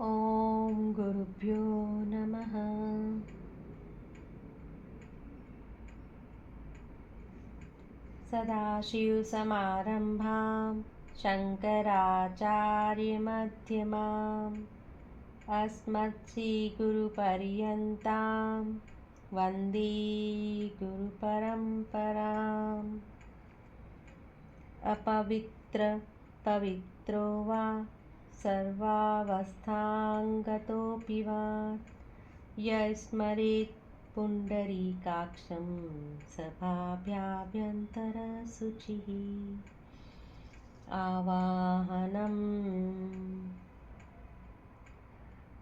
ॐ गुरुभ्यो नमः। सदाशिवसमारम्भां शङ्कराचार्यमध्यमाम् अस्मत्श्रीगुरुपर्यन्तां वन्दे गुरुपरम्पराम्। पवित्रो वा सर्वावस्थाङ्गतोऽपि वा यस्मरेत् पुण्डरीकाक्षं सभाभ्याभ्यन्तरशुचिः। आवाहनम्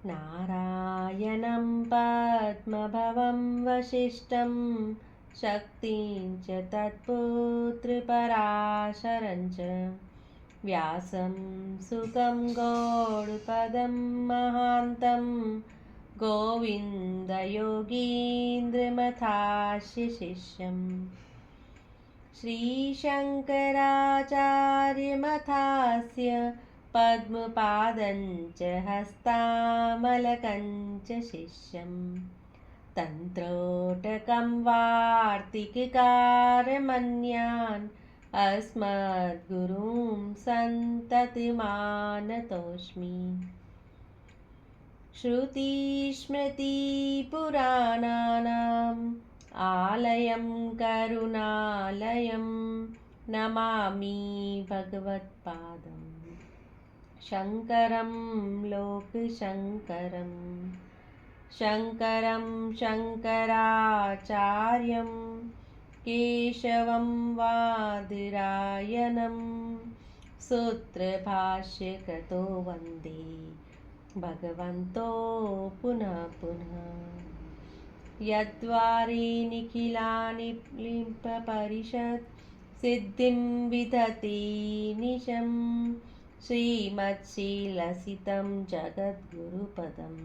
नारायणं पद्मभवं वसिष्ठं शक्तिं च तत्पुत्रपराशरं च व्यासं सुखं गौडपदं महान्तं गोविन्दयोगीन्द्रमथास्य शिष्यम् श्रीशङ्कराचार्यमथास्य पद्मपादं च हस्तामलकं च शिष्यं तन्त्रोटकं वार्तिककारमन्यान् अस्मद्गुरुं सन्ततिमानतोऽस्मि। श्रुतिस्मृतिपुराणानाम् आलयं करुणालयं नमामि भगवत्पादं शङ्करं लोकशङ्करं शङ्कराचार्यं केशवं वादरायणं सूत्रभाष्यकृतो वन्दे भगवन्तो पुनः पुनः। यद्वारे निखिलानि लिम्पपरिषत् सिद्धिं विदधति निशं श्रीमत्शीलसितं जगद्गुरुपदं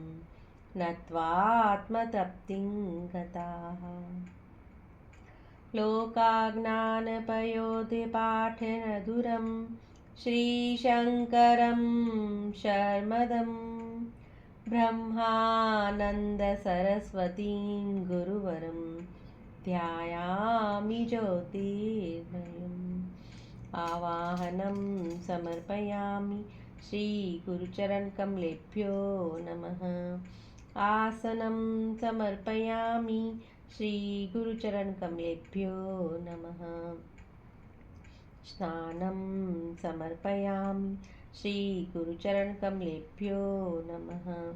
नत्वात्मतृप्तिं गताः। लोकाज्ञानपयोधिपाठनधुरं श्रीशङ्करं शर्मदम् ब्रह्मानन्दसरस्वतीं गुरुवरं ध्यायामि ज्योतिर्मयम्। आवाहनं समर्पयामि श्रीगुरुचरणकमलेभ्यो नमः। आसनं समर्पयामि श्रीगुरुचरणकमलेभ्यो नमः। स्नानं समर्पयामि श्रीगुरुचरणकमलेभ्यो नमः।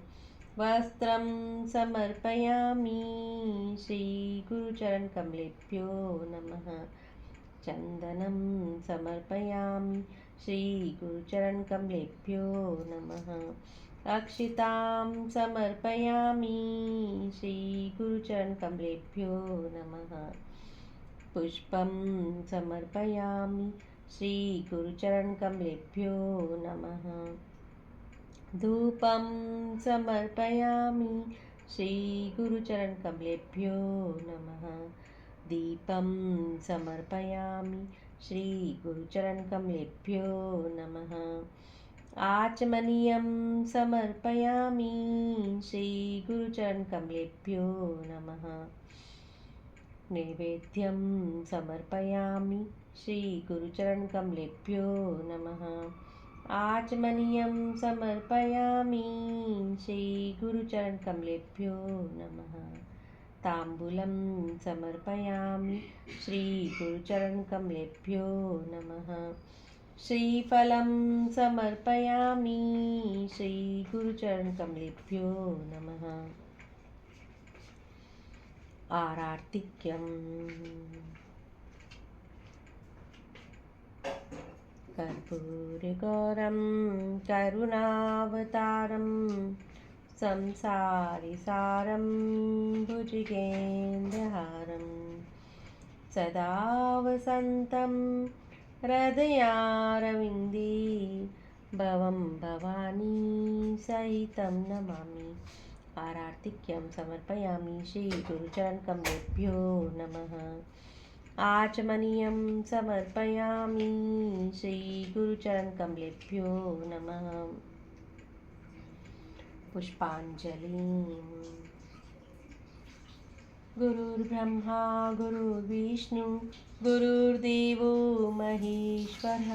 वस्त्रं समर्पयामि श्रीगुरुचरणकमलेभ्यो नमः। चन्दनं समर्पयामि श्रीगुरुचरणकमलेभ्यो नमः। अक्षितां समर्पयामि श्रीगुरुचरणकमलेभ्यो नमः। पुष्पं समर्पयामि श्रीगुरुचरणकमलेभ्यो नमः। धूपं समर्पयामि श्रीगुरुचरणकमलेभ्यो नमः। दीपं समर्पयामि श्रीगुरुचरणकमलेभ्यो नमः। आचमनीयं समर्पयामि श्रीगुरुचरणकमलेभ्यो नमः। नैवेद्यं समर्पयामि श्रीगुरुचरणकमलेभ्यो नमः। आचमनीयं समर्पयामि श्रीगुरुचरणकमलेभ्यो नमः। ताम्बूलं समर्पयामि श्रीगुरुचरणकमलेभ्यो नमः। श्रीफलं समर्पयामि श्रीगुरुचरणकमलेभ्यो नमः। आरार्तिक्यम् कर्पूरगौरं करुणावतारं संसारिसारं भुजगेन्द्रहारं सदा वसन्तं हृदयारविन्दे भवं भवानी सहितं नमामि। आरार्तिक्यं समर्पयामि श्रीगुरुचरणकमलेभ्यो नमः। आचमनीयं समर्पयामि श्रीगुरुचरणकमलेभ्यो नमः। पुष्पाञ्जलिम्। गुरुर्ब्रह्मा गुरुर्विष्णु गुरुर्देवो महेश्वरः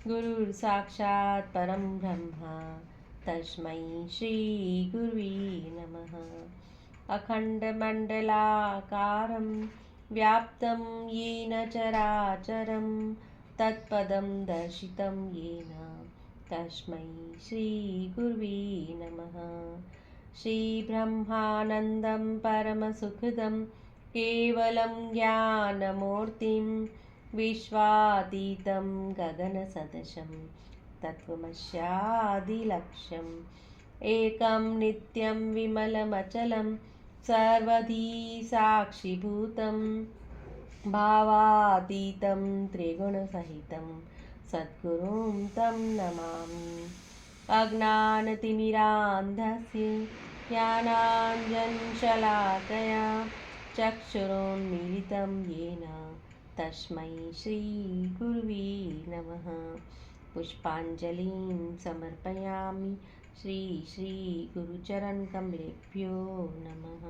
गुरुर्साक्षात् परं ब्रह्म तस्मै श्रीगुरुवे नमः। अखण्डमण्डलाकारं व्याप्तं येन चराचरं तत्पदं दर्शितं येन तस्मै श्रीगुरुवे नमः। श्रीब्रह्मानन्दं परमसुखदं केवलं ज्ञानमूर्तिं विश्वातीतं गगनसदृशं तत्त्वमस्यादिलक्ष्यम् एकं नित्यं विमलमचलं सर्वधी साक्षिभूतं भावातीतं त्रिगुणसहितं सद्गुरुं तं नमामि। अज्ञानतिमिरान्धस्य ज्ञानाञ्जनशलाकया चक्षुरुन्मीलितं येन तस्मै श्रीगुरुवे नमः। पुष्पाञ्जलिं समर्पयामि श्री गुरुचरणकमलेभ्यो नमः।